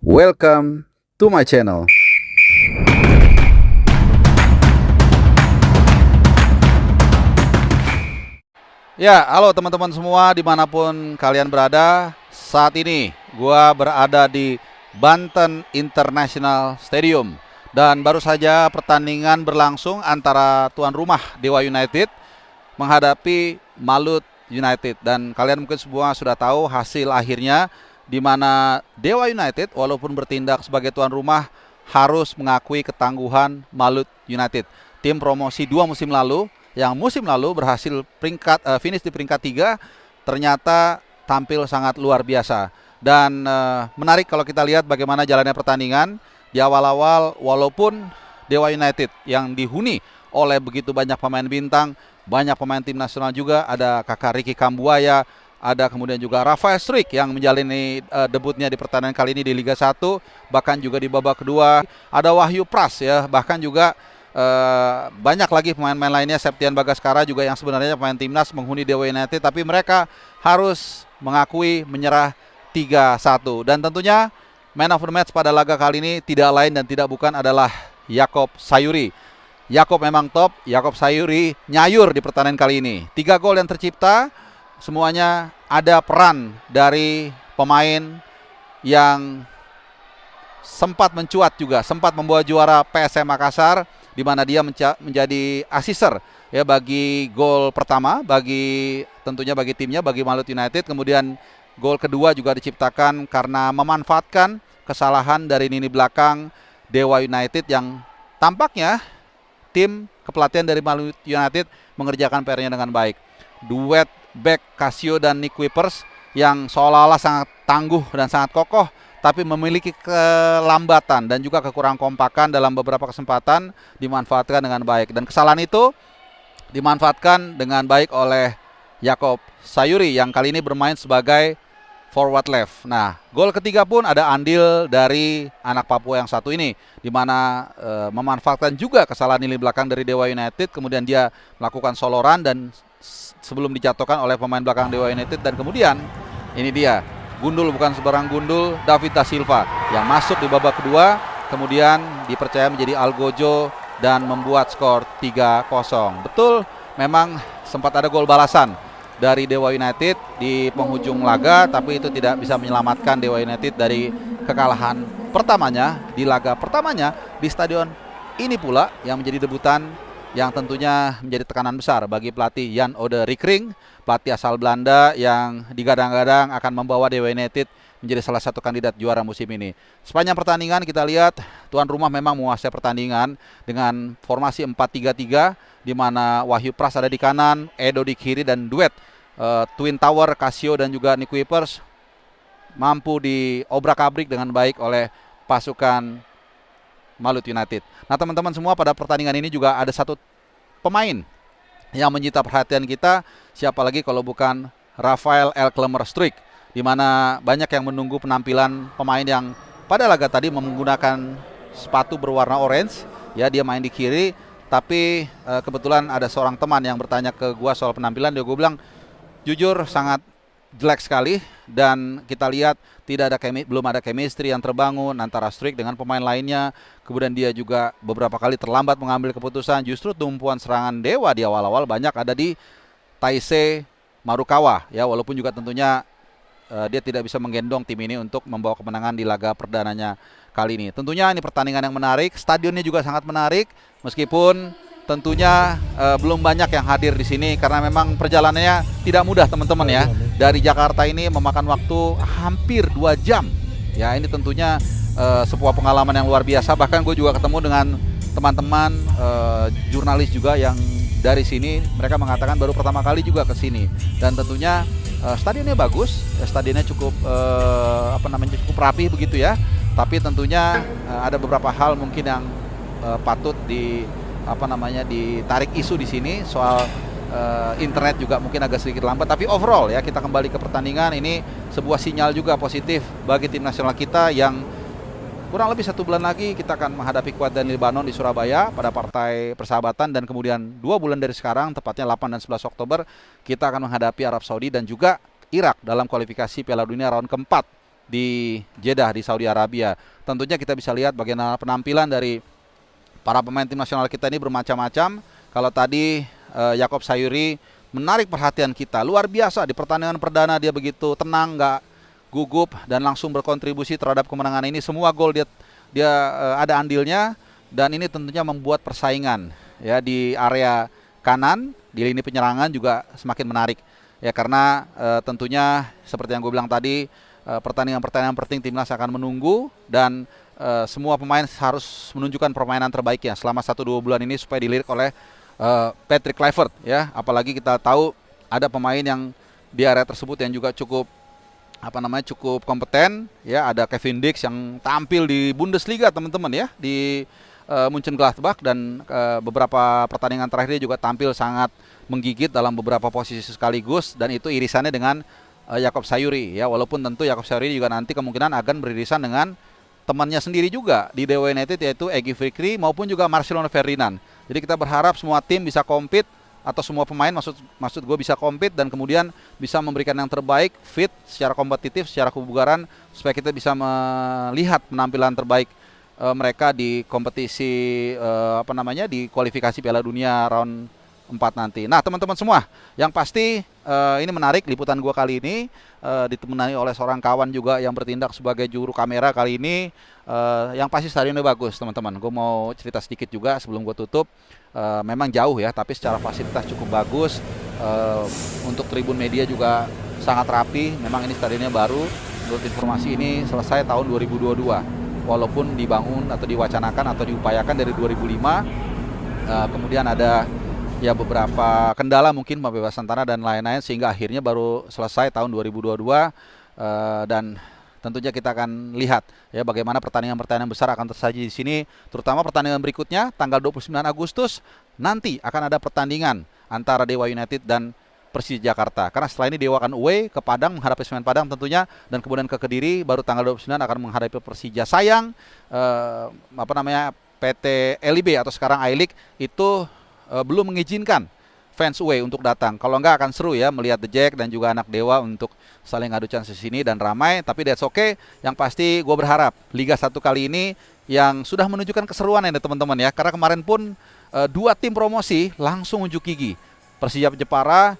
Welcome to my channel. Ya, halo teman-teman semua dimanapun kalian berada. Saat ini gua berada di Banten International Stadium. Dan baru saja pertandingan berlangsung antara tuan rumah Dewa United menghadapi Malut United. Dan kalian mungkin semua sudah tahu hasil akhirnya, di mana Dewa United walaupun bertindak sebagai tuan rumah harus mengakui ketangguhan Malut United. Tim promosi 2 musim lalu, yang musim lalu berhasil finish di peringkat 3, ternyata tampil sangat luar biasa. Dan menarik kalau kita lihat bagaimana jalannya pertandingan. Di awal-awal walaupun Dewa United yang dihuni oleh begitu banyak pemain bintang, banyak pemain tim nasional juga, ada kakak Ricky Kambuaya, ada kemudian juga Rafael Struijk yang menjalani debutnya di pertandingan kali ini di Liga 1, bahkan juga di babak kedua ada Wahyu Pras ya, bahkan juga banyak lagi pemain-pemain lainnya, Septian Bagaskara juga yang sebenarnya pemain timnas menghuni Dewa United, tapi mereka harus mengakui menyerah 3-1. Dan tentunya man of the match pada laga kali ini tidak lain dan tidak bukan adalah Yakob Sayuri. Yakob memang top, Yakob Sayuri nyayur di pertandingan kali ini. 3 gol yang tercipta, semuanya ada peran dari pemain yang sempat mencuat juga, sempat membawa juara PSM Makassar, di mana dia menjadi asister ya bagi gol pertama, tentunya bagi timnya, bagi Malut United. Kemudian gol kedua juga diciptakan karena memanfaatkan kesalahan dari lini belakang Dewa United yang tampaknya tim kepelatihan dari Malut United mengerjakan PR-nya dengan baik. Duet back Casio dan Nick Kuipers yang seolah-olah sangat tangguh dan sangat kokoh, tapi memiliki kelambatan dan juga kekurangan kompakan dalam beberapa kesempatan dimanfaatkan dengan baik. Dan kesalahan itu dimanfaatkan dengan baik oleh Yakob Sayuri yang kali ini bermain sebagai forward left. Nah, gol ketiga pun ada andil dari anak Papua yang satu ini, di mana memanfaatkan juga kesalahan lini belakang dari Dewa United. Kemudian dia melakukan soloran dan sebelum dijatuhkan oleh pemain belakang Dewa United. Dan kemudian ini dia, gundul bukan sebarang gundul, David da Silva yang masuk di babak kedua, kemudian dipercaya menjadi algojo dan membuat skor 3-0. Betul, memang sempat ada gol balasan dari Dewa United di penghujung laga, tapi itu tidak bisa menyelamatkan Dewa United dari kekalahan pertamanya di laga pertamanya di stadion ini pula, yang menjadi debutan yang tentunya menjadi tekanan besar bagi pelatih Jan Ode Rikring, pelatih asal Belanda yang digadang-gadang akan membawa Dewa United menjadi salah satu kandidat juara musim ini. Sepanjang pertandingan kita lihat tuan rumah memang menguasai pertandingan dengan formasi 4-3-3, di mana Wahyu Pras ada di kanan, Edo di kiri, dan duet Twin Tower Casio dan juga Nick Kuipers mampu diobrak-abrik dengan baik oleh pasukan Malut United. Nah teman-teman semua, pada pertandingan ini juga ada satu pemain yang menyita perhatian kita, siapa lagi kalau bukan Rafael Elklemer Struijk, di mana banyak yang menunggu penampilan pemain yang pada laga tadi menggunakan sepatu berwarna orange ya. Dia main di kiri, tapi kebetulan ada seorang teman yang bertanya ke gua soal penampilan, dia gua bilang jujur sangat jelek sekali, dan kita lihat belum ada chemistry yang terbangun antara Struijk dengan pemain lainnya. Kemudian dia juga beberapa kali terlambat mengambil keputusan. Justru tumpuan serangan Dewa di awal-awal banyak ada di Taisei Marukawa ya, walaupun juga tentunya dia tidak bisa menggendong tim ini untuk membawa kemenangan di laga perdananya kali ini. Tentunya ini pertandingan yang menarik, stadionnya juga sangat menarik, meskipun tentunya belum banyak yang hadir di sini karena memang perjalanannya tidak mudah teman-teman ya. Dari Jakarta ini memakan waktu hampir 2 jam. Ya, ini tentunya sebuah pengalaman yang luar biasa. Bahkan gue juga ketemu dengan teman-teman jurnalis juga yang dari sini, mereka mengatakan baru pertama kali juga ke sini. Dan tentunya stadionnya bagus, stadionnya cukup cukup rapi begitu ya. Tapi tentunya ada beberapa hal mungkin yang patut ditarik isu di sini. Soal internet juga mungkin agak sedikit lambat, tapi overall ya, kita kembali ke pertandingan ini, sebuah sinyal juga positif bagi tim nasional kita yang kurang lebih 1 bulan lagi kita akan menghadapi Kuwait dan Lebanon di Surabaya pada partai persahabatan, dan kemudian 2 bulan dari sekarang, tepatnya 8 dan 11 Oktober, kita akan menghadapi Arab Saudi dan juga Irak dalam kualifikasi Piala Dunia round keempat di Jeddah di Saudi Arabia. Tentunya kita bisa lihat bagaimana penampilan dari para pemain tim nasional kita ini bermacam-macam. Kalau tadi Yaakob Sayuri menarik perhatian kita, luar biasa di pertandingan perdana dia begitu tenang, nggak gugup dan langsung berkontribusi terhadap kemenangan ini. Semua gol dia ada andilnya, dan ini tentunya membuat persaingan ya di area kanan di lini penyerangan juga semakin menarik ya, karena tentunya seperti yang gue bilang tadi, pertandingan-pertandingan penting timnas akan menunggu, dan semua pemain harus menunjukkan permainan terbaiknya selama 1-2 bulan ini supaya dilirik oleh Patrick Kluivert ya. Apalagi kita tahu ada pemain yang di area tersebut yang juga cukup cukup kompeten ya. Ada Kevin Dix yang tampil di Bundesliga teman-teman ya, di Mönchengladbach, dan beberapa pertandingan terakhir dia juga tampil sangat menggigit dalam beberapa posisi sekaligus, dan itu irisannya dengan Yaakob Sayuri ya. Walaupun tentu Yaakob Sayuri juga nanti kemungkinan akan beririsan dengan temannya sendiri juga di Dewa United, yaitu Egy Fikri maupun juga Marcelino Ferdinand. Jadi kita berharap semua tim bisa compete, atau semua pemain maksud gue bisa compete dan kemudian bisa memberikan yang terbaik, fit secara kompetitif, secara kebugaran, supaya kita bisa melihat penampilan terbaik mereka di kompetisi di kualifikasi Piala Dunia round 4 nanti. Nah teman-teman semua, yang pasti ini menarik liputan gua kali ini, ditemani oleh seorang kawan juga yang bertindak sebagai juru kamera kali ini. Yang pasti stadionnya bagus teman-teman. Gue mau cerita sedikit juga sebelum gue tutup. Memang jauh ya, tapi secara fasilitas cukup bagus. Untuk tribun media juga sangat rapi. Memang ini stadionnya baru. Menurut informasi ini selesai tahun 2022. Walaupun dibangun atau diwacanakan atau diupayakan dari 2005. Kemudian ada ya beberapa kendala, mungkin pembebasan tanah dan lain-lain, sehingga akhirnya baru selesai tahun 2022. Dan tentunya kita akan lihat ya bagaimana pertandingan-pertandingan besar akan tersaji di sini, terutama pertandingan berikutnya tanggal 29 Agustus nanti akan ada pertandingan antara Dewa United dan Persija Jakarta. Karena setelah ini Dewa akan away ke Padang menghadapi Semen Padang tentunya, dan kemudian ke Kediri baru tanggal 29 akan menghadapi Persija. Sayang PT LIB atau sekarang I-League itu belum mengizinkan fans away untuk datang. Kalau enggak akan seru ya melihat The Jack dan juga anak Dewa untuk saling adu chance di sini dan ramai. Tapi that's okay. Yang pasti gue berharap Liga 1 kali ini yang sudah menunjukkan keseruan ya teman-teman ya. Karena kemarin pun 2 tim promosi langsung unjuk gigi. Persija Jepara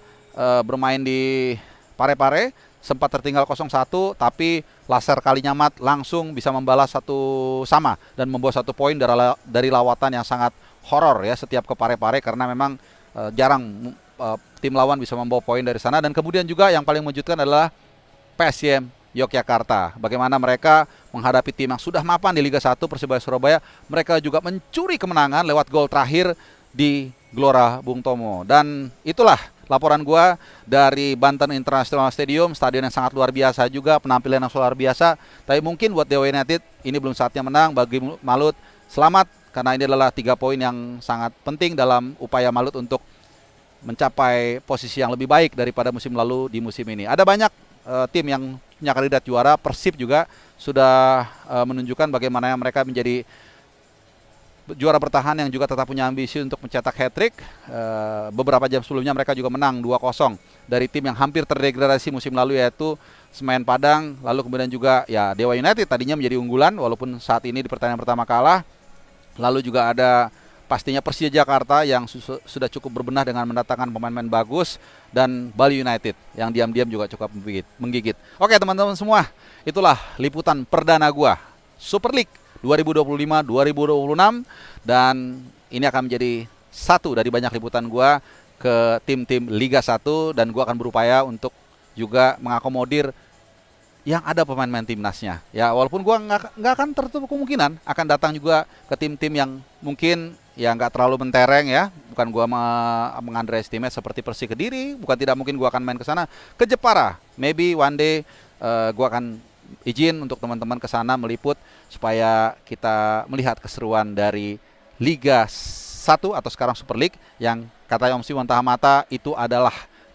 bermain di Parepare, sempat tertinggal 0-1, tapi Laser Kalinyamat langsung bisa membalas 1-1 dan membawa 1 poin dari lawatan yang sangat horor ya setiap ke Parepare, karena memang jarang tim lawan bisa membawa poin dari sana. Dan kemudian juga yang paling mengejutkan adalah PSM Yogyakarta. Bagaimana mereka menghadapi tim yang sudah mapan di Liga 1, Persibaya Surabaya, mereka juga mencuri kemenangan lewat gol terakhir di Gelora Bung Tomo. Dan itulah laporan gua dari Banten International Stadium, stadion yang sangat luar biasa juga, penampilan yang luar biasa. Tapi mungkin buat Dewa United ini belum saatnya menang. Bagi Malut selamat, karena ini adalah 3 poin yang sangat penting dalam upaya Malut untuk mencapai posisi yang lebih baik daripada musim lalu di musim ini. Ada banyak tim yang punya kandidat juara. Persib juga sudah menunjukkan bagaimana mereka menjadi juara bertahan yang juga tetap punya ambisi untuk mencetak hat-trick. Beberapa jam sebelumnya mereka juga menang 2-0 dari tim yang hampir terdegradasi musim lalu, yaitu Semen Padang. Lalu kemudian juga ya Dewa United tadinya menjadi unggulan walaupun saat ini di pertandingan pertama kalah. Lalu juga ada pastinya Persija Jakarta yang sudah cukup berbenah dengan mendatangkan pemain-pemain bagus, dan Bali United yang diam-diam juga cukup menggigit. Oke teman-teman semua, itulah liputan perdana gua Super League 2025-2026, dan ini akan menjadi satu dari banyak liputan gua ke tim-tim Liga 1, dan gua akan berupaya untuk juga mengakomodir yang ada pemain-pemain timnasnya. Ya walaupun gua nggak akan tertutup kemungkinan akan datang juga ke tim-tim yang mungkin ya nggak terlalu mentereng ya. Bukan gua mengunderestimate seperti Persi Kediri, bukan tidak mungkin gua akan main ke sana. Ke Jepara, maybe one day gua akan izin untuk teman-teman ke sana meliput supaya kita melihat keseruan dari Liga 1 atau sekarang Super League yang kata Yomsi Wantahamata itu adalah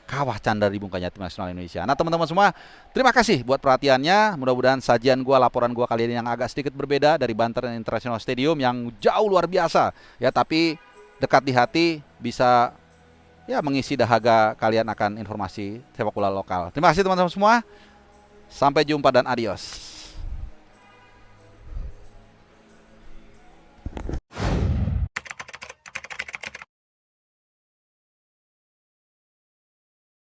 kawah candar di bungkanya tim nasional Indonesia. Nah teman-teman semua, terima kasih buat perhatiannya. Mudah-mudahan sajian gua, laporan gua kali ini yang agak sedikit berbeda dari Banten International Stadium yang jauh luar biasa ya, tapi dekat di hati, bisa ya mengisi dahaga kalian akan informasi sepak bola lokal. Terima kasih teman-teman semua. Sampai jumpa dan adios.